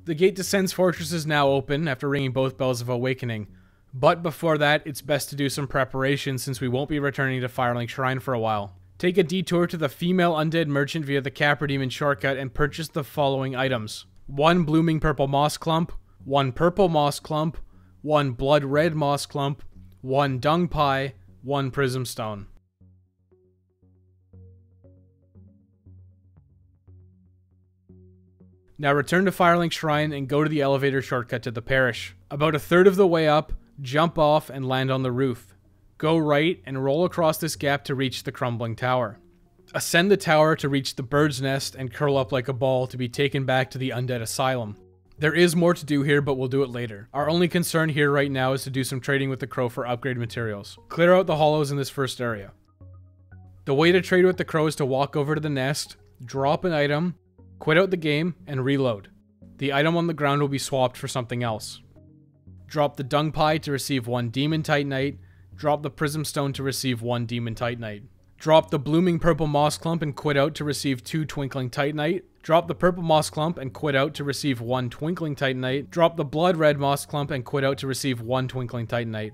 The gate to Sens Fortress is now open after ringing both bells of awakening, but before that, it's best to do some preparation since we won't be returning to Firelink Shrine for a while. Take a detour to the female undead merchant via the Capra Demon shortcut and purchase the following items. 1 blooming purple moss clump, 1 purple moss clump, 1 blood red moss clump, 1 dung pie, 1 prism stone. Now return to Firelink Shrine and go to the elevator shortcut to the parish. About a third of the way up, jump off and land on the roof. Go right and roll across this gap to reach the crumbling tower. Ascend the tower to reach the bird's nest and curl up like a ball to be taken back to the undead asylum. There is more to do here, but we'll do it later. Our only concern here right now is to do some trading with the crow for upgrade materials. Clear out the hollows in this first area. The way to trade with the crow is to walk over to the nest, drop an item, quit out the game, and reload. The item on the ground will be swapped for something else. Drop the dung pie to receive 1 demon titanite, drop the prism stone to receive 1 demon titanite. Drop the blooming purple moss clump and quit out to receive 2 twinkling titanite. Drop the purple moss clump and quit out to receive 1 twinkling titanite. Drop the blood red moss clump and quit out to receive 1 twinkling titanite.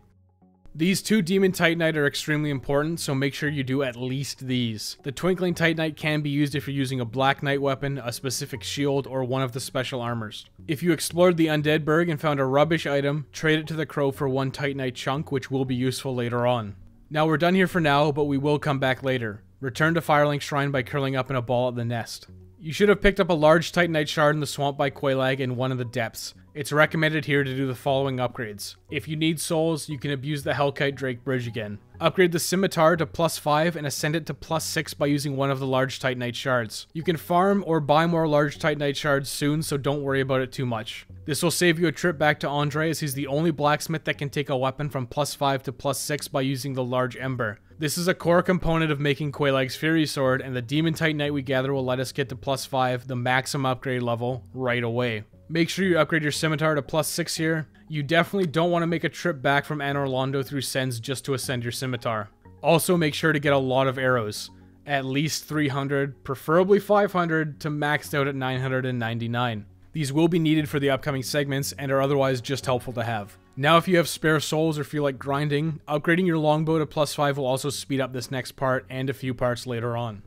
These 2 demon titanite are extremely important, so make sure you do at least these. The twinkling titanite can be used if you're using a black knight weapon, a specific shield, or one of the special armors. If you explored the undead burg and found a rubbish item, trade it to the crow for 1 titanite chunk, which will be useful later on. Now we're done here for now, but we will come back later. Return to Firelink Shrine by curling up in a ball at the nest. You should have picked up a large titanite shard in the swamp by Quelaag in one of the depths. It's recommended here to do the following upgrades. If you need souls, you can abuse the Hellkite Drake Bridge again. Upgrade the scimitar to +5 and ascend it to +6 by using one of the large titanite shards. You can farm or buy more large titanite shards soon, so don't worry about it too much. This will save you a trip back to Andre, as he's the only blacksmith that can take a weapon from +5 to +6 by using the large ember. This is a core component of making Quelaag's Fury Sword, and the Demon Titanite we gather will let us get to +5, the maximum upgrade level, right away. Make sure you upgrade your scimitar to +6 here. You definitely don't want to make a trip back from Anor Londo through Sens just to ascend your scimitar. Also make sure to get a lot of arrows. At least 300, preferably 500, to maxed out at 999. These will be needed for the upcoming segments and are otherwise just helpful to have. Now if you have spare souls or feel like grinding, upgrading your longbow to +5 will also speed up this next part and a few parts later on.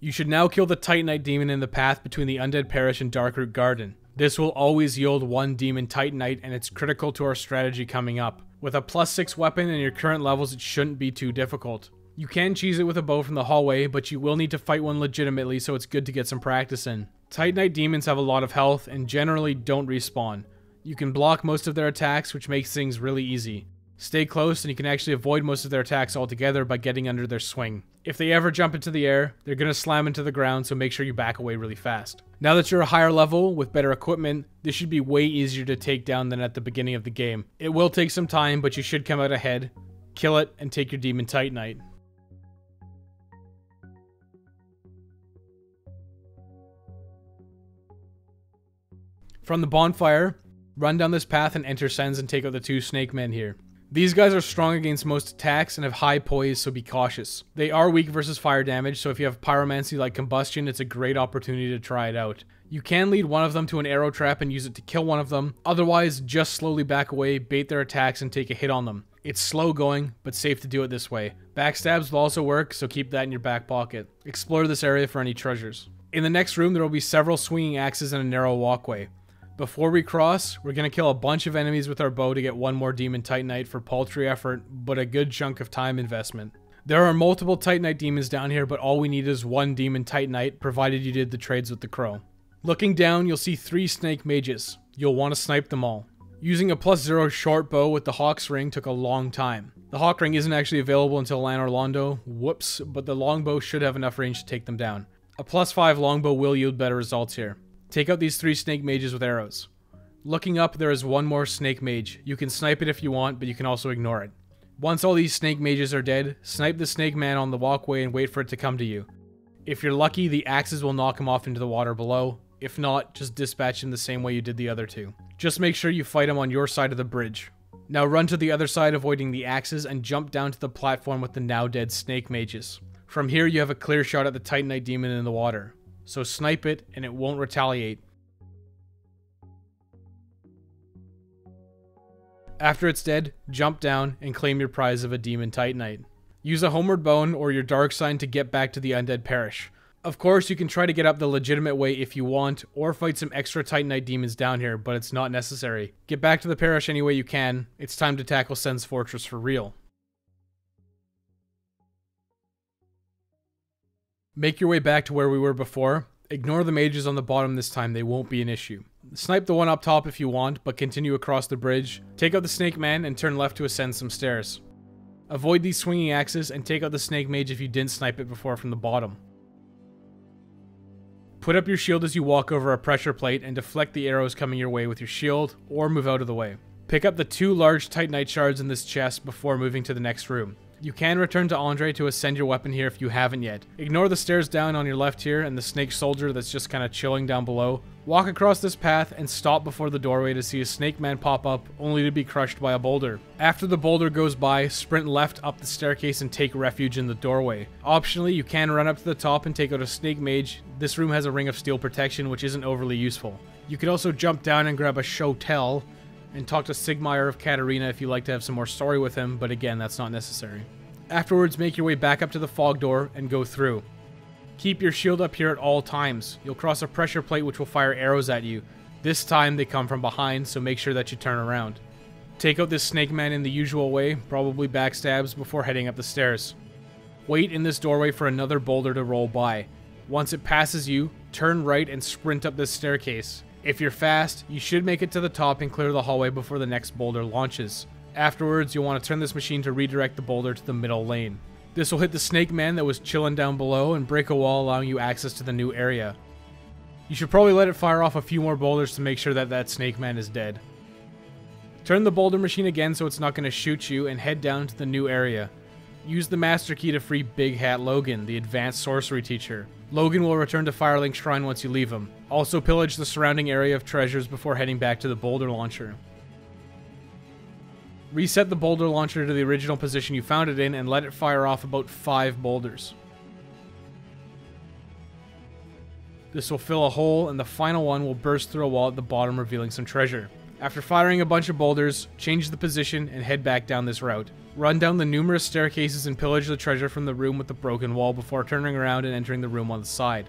You should now kill the Titanite demon in the path between the Undead Parish and Darkroot Garden. This will always yield 1 demon Titanite, and it's critical to our strategy coming up. With a +6 weapon and your current levels, it shouldn't be too difficult. You can cheese it with a bow from the hallway, but you will need to fight one legitimately, so it's good to get some practice in. Titanite demons have a lot of health and generally don't respawn. You can block most of their attacks, which makes things really easy. Stay close and you can actually avoid most of their attacks altogether by getting under their swing. If they ever jump into the air, they're going to slam into the ground, so make sure you back away really fast. Now that you're a higher level with better equipment, this should be way easier to take down than at the beginning of the game. It will take some time, but you should come out ahead. Kill it and take your Demon Titanite. From the bonfire, run down this path and enter Sens and take out the 2 snake men here. These guys are strong against most attacks and have high poise, so be cautious. They are weak versus fire damage, so if you have pyromancy like combustion, it's a great opportunity to try it out. You can lead one of them to an arrow trap and use it to kill one of them. Otherwise, just slowly back away, bait their attacks, and take a hit on them. It's slow going, but safe to do it this way. Backstabs will also work, so keep that in your back pocket. Explore this area for any treasures. In the next room, there will be several swinging axes and a narrow walkway. Before we cross, we're going to kill a bunch of enemies with our bow to get 1 more Demon Titanite for paltry effort, but a good chunk of time investment. There are multiple Titanite demons down here, but all we need is 1 Demon Titanite, provided you did the trades with the crow. Looking down, you'll see 3 snake mages. You'll want to snipe them all. Using a +0 short bow with the Hawk's Ring took a long time. The Hawk Ring isn't actually available until Anor Londo, whoops, but the longbow should have enough range to take them down. A +5 longbow will yield better results here. Take out these 3 snake mages with arrows. Looking up, there is 1 more snake mage. You can snipe it if you want, but you can also ignore it. Once all these snake mages are dead, snipe the snake man on the walkway and wait for it to come to you. If you're lucky, the axes will knock him off into the water below. If not, just dispatch him the same way you did the other 2. Just make sure you fight him on your side of the bridge. Now run to the other side avoiding the axes and jump down to the platform with the now dead snake mages. From here you have a clear shot at the Titanite demon in the water. So snipe it and it won't retaliate. After it's dead, jump down and claim your prize of a demon titanite. Use a homeward bone or your dark sign to get back to the undead parish. Of course, you can try to get up the legitimate way if you want, or fight some extra titanite demons down here, but it's not necessary. Get back to the parish any way you can. It's time to tackle Sens Fortress for real. Make your way back to where we were before. Ignore the mages on the bottom this time, they won't be an issue. Snipe the one up top if you want, but continue across the bridge. Take out the snake man and turn left to ascend some stairs. Avoid these swinging axes and take out the snake mage if you didn't snipe it before from the bottom. Put up your shield as you walk over a pressure plate and deflect the arrows coming your way with your shield, or move out of the way. Pick up the 2 large titanite shards in this chest before moving to the next room. You can return to Andre to ascend your weapon here if you haven't yet. Ignore the stairs down on your left here and the snake soldier that's just kind of chilling down below. Walk across this path and stop before the doorway to see a snake man pop up, only to be crushed by a boulder. After the boulder goes by, sprint left up the staircase and take refuge in the doorway. Optionally, you can run up to the top and take out a snake mage. This room has a ring of steel protection, which isn't overly useful. You could also jump down and grab a Shotel and talk to Sigmire of Katarina if you'd like to have some more story with him, but again, that's not necessary. Afterwards, make your way back up to the fog door and go through. Keep your shield up here at all times. You'll cross a pressure plate which will fire arrows at you. This time they come from behind, so make sure that you turn around. Take out this snake man in the usual way, probably backstabs, before heading up the stairs. Wait in this doorway for another boulder to roll by. Once it passes you, turn right and sprint up this staircase. If you're fast, you should make it to the top and clear the hallway before the next boulder launches. Afterwards, you'll want to turn this machine to redirect the boulder to the middle lane. This will hit the snake man that was chilling down below and break a wall, allowing you access to the new area. You should probably let it fire off a few more boulders to make sure that that snake man is dead. Turn the boulder machine again so it's not going to shoot you and head down to the new area. Use the master key to free Big Hat Logan, the advanced sorcery teacher. Logan will return to Firelink Shrine once you leave him. Also pillage the surrounding area of treasures before heading back to the boulder launcher. Reset the boulder launcher to the original position you found it in and let it fire off about 5 boulders. This will fill a hole and the final one will burst through a wall at the bottom, revealing some treasure. After firing a bunch of boulders, change the position and head back down this route. Run down the numerous staircases and pillage the treasure from the room with the broken wall before turning around and entering the room on the side.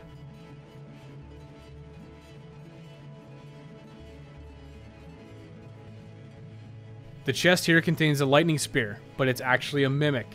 The chest here contains a lightning spear, but it's actually a mimic.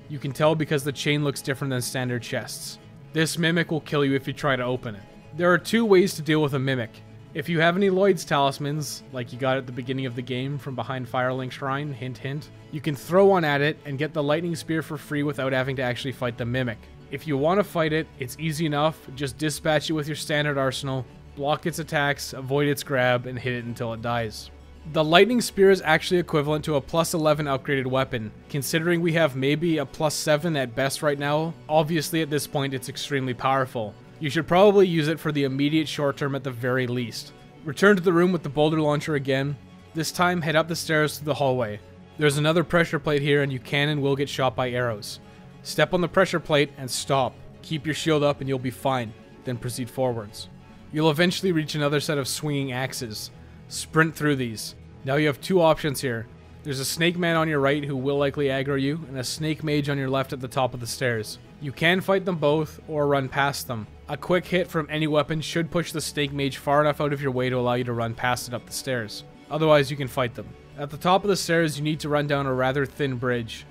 You can tell because the chain looks different than standard chests. This mimic will kill you if you try to open it. There are 2 ways to deal with a mimic. If you have any Lloyd's talismans, like you got at the beginning of the game from behind Firelink Shrine, hint hint, you can throw one at it and get the lightning spear for free without having to actually fight the mimic. If you want to fight it, it's easy enough, just dispatch it with your standard arsenal, block its attacks, avoid its grab, and hit it until it dies. The lightning spear is actually equivalent to a plus 11 upgraded weapon. Considering we have maybe a plus 7 at best right now, obviously at this point it's extremely powerful. You should probably use it for the immediate short term at the very least. Return to the room with the boulder launcher again. This time head up the stairs to the hallway. There's another pressure plate here and you can and will get shot by arrows. Step on the pressure plate and stop. Keep your shield up and you'll be fine. Then proceed forwards. You'll eventually reach another set of swinging axes. Sprint through these. Now you have 2 options here. There's a snake man on your right who will likely aggro you, and a snake mage on your left at the top of the stairs. You can fight them both, or run past them. A quick hit from any weapon should push the snake mage far enough out of your way to allow you to run past it up the stairs. Otherwise you can fight them. At the top of the stairs you need to run down a rather thin bridge.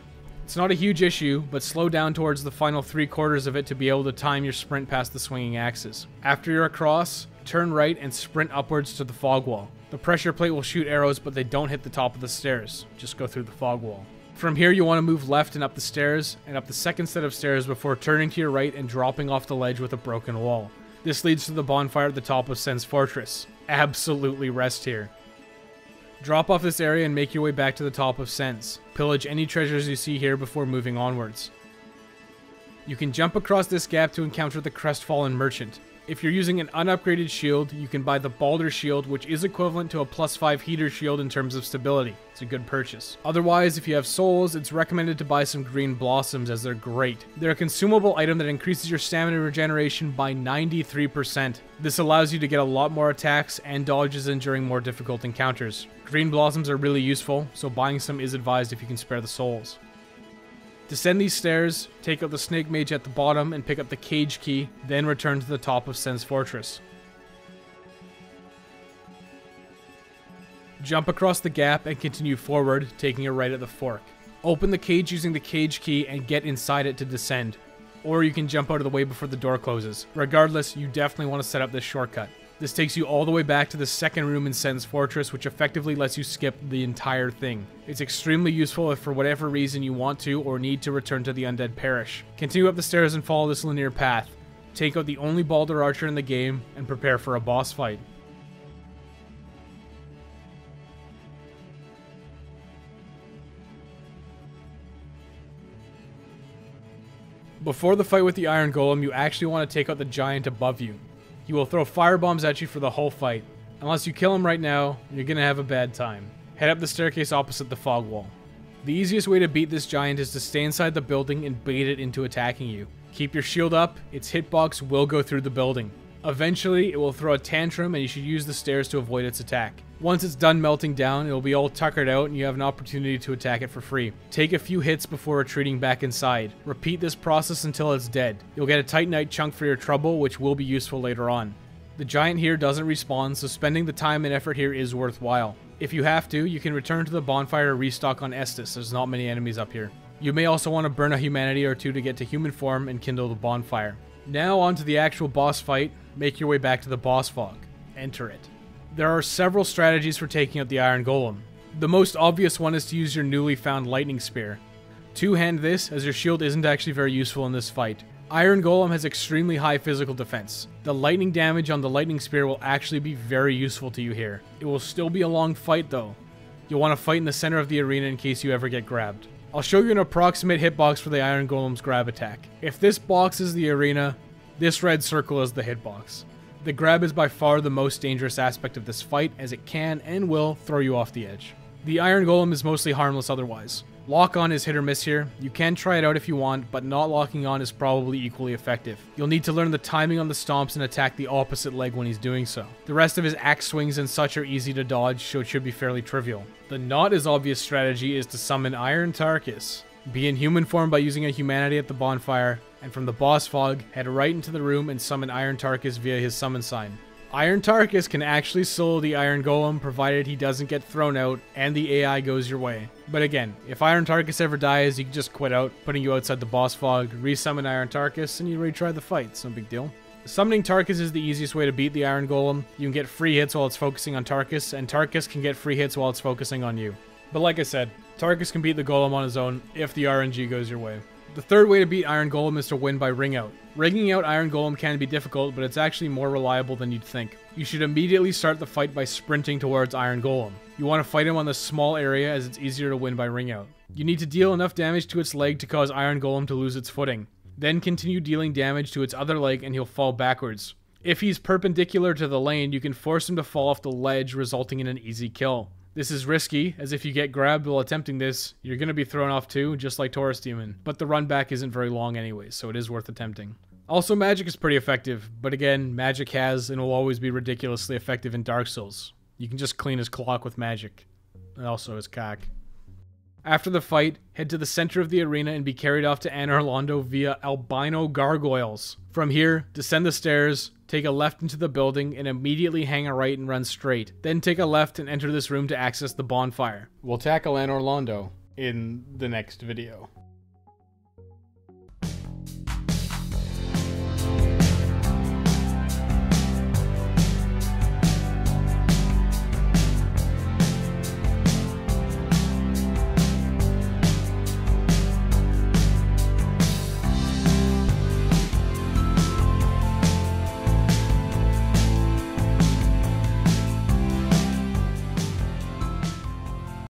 It's not a huge issue, but slow down towards the final 3/4 of it to be able to time your sprint past the swinging axes. After you're across, turn right and sprint upwards to the fog wall. The pressure plate will shoot arrows, but they don't hit the top of the stairs. Just go through the fog wall. From here, you want to move left and up the stairs, and up the second set of stairs before turning to your right and dropping off the ledge with a broken wall. This leads to the bonfire at the top of Sens Fortress. Absolutely rest here. Drop off this area and make your way back to the top of Sens. Pillage any treasures you see here before moving onwards. You can jump across this gap to encounter the crestfallen merchant. If you're using an unupgraded shield, you can buy the Balder shield, which is equivalent to a +5 heater shield in terms of stability. It's a good purchase. Otherwise, if you have souls, it's recommended to buy some green blossoms as they're great. They're a consumable item that increases your stamina regeneration by 93%. This allows you to get a lot more attacks and dodges in during more difficult encounters. Green blossoms are really useful, so buying some is advised if you can spare the souls. Descend these stairs, take out the snake mage at the bottom and pick up the cage key, then return to the top of Sens Fortress. Jump across the gap and continue forward, taking a right at the fork. Open the cage using the cage key and get inside it to descend. Or you can jump out of the way before the door closes. Regardless, you definitely want to set up this shortcut. This takes you all the way back to the second room in Sens Fortress, which effectively lets you skip the entire thing. It's extremely useful if for whatever reason you want to or need to return to the Undead Parish. Continue up the stairs and follow this linear path. Take out the only Balder archer in the game and prepare for a boss fight. Before the fight with the Iron Golem, you actually want to take out the giant above you. He will throw firebombs at you for the whole fight. Unless you kill him right now, you're gonna have a bad time. Head up the staircase opposite the fog wall. The easiest way to beat this giant is to stay inside the building and bait it into attacking you. Keep your shield up, its hitbox will go through the building. Eventually, it will throw a tantrum and you should use the stairs to avoid its attack. Once it's done melting down, it will be all tuckered out and you have an opportunity to attack it for free. Take a few hits before retreating back inside. Repeat this process until it's dead. You'll get a Titanite chunk for your trouble, which will be useful later on. The giant here doesn't respawn, so spending the time and effort here is worthwhile. If you have to, you can return to the bonfire to restock on Estus. There's not many enemies up here. You may also want to burn a humanity or two to get to human form and kindle the bonfire. Now on to the actual boss fight. Make your way back to the boss fog. Enter it. There are several strategies for taking out the Iron Golem. The most obvious one is to use your newly found lightning spear. Two-hand this, as your shield isn't actually very useful in this fight. Iron Golem has extremely high physical defense. The lightning damage on the lightning spear will actually be very useful to you here. It will still be a long fight though. You'll want to fight in the center of the arena in case you ever get grabbed. I'll show you an approximate hitbox for the Iron Golem's grab attack. If this box is the arena, this red circle is the hitbox. The grab is by far the most dangerous aspect of this fight, as it can and will throw you off the edge. The Iron Golem is mostly harmless otherwise. Lock on is hit or miss here. You can try it out if you want, but not locking on is probably equally effective. You'll need to learn the timing on the stomps and attack the opposite leg when he's doing so. The rest of his axe swings and such are easy to dodge, so it should be fairly trivial. The not as obvious strategy is to summon Iron Tarkus. Be in human form by using a humanity at the bonfire, and from the boss fog, head right into the room and summon Iron Tarkus via his summon sign. Iron Tarkus can actually solo the Iron Golem provided he doesn't get thrown out and the AI goes your way. But again, if Iron Tarkus ever dies, you can just quit out, putting you outside the boss fog, resummon Iron Tarkus, and you retry the fight. It's no big deal. Summoning Tarkus is the easiest way to beat the Iron Golem. You can get free hits while it's focusing on Tarkus, and Tarkus can get free hits while it's focusing on you. But like I said, Tarkus can beat the Golem on his own if the RNG goes your way. The third way to beat Iron Golem is to win by ring out. Ringing out Iron Golem can be difficult, but it's actually more reliable than you'd think. You should immediately start the fight by sprinting towards Iron Golem. You want to fight him on this small area as it's easier to win by ring out. You need to deal enough damage to its leg to cause Iron Golem to lose its footing. Then continue dealing damage to its other leg and he'll fall backwards. If he's perpendicular to the lane, you can force him to fall off the ledge, resulting in an easy kill. This is risky, as if you get grabbed while attempting this, you're going to be thrown off too, just like Taurus Demon. But the run back isn't very long anyways, so it is worth attempting. Also, magic is pretty effective, but again, magic has and will always be ridiculously effective in Dark Souls. You can just clean his clock with magic. And also his cock. After the fight, head to the center of the arena and be carried off to Anor Londo via albino gargoyles. From here, descend the stairs, take a left into the building, and immediately hang a right and run straight. Then take a left and enter this room to access the bonfire. We'll tackle Anor Londo in the next video.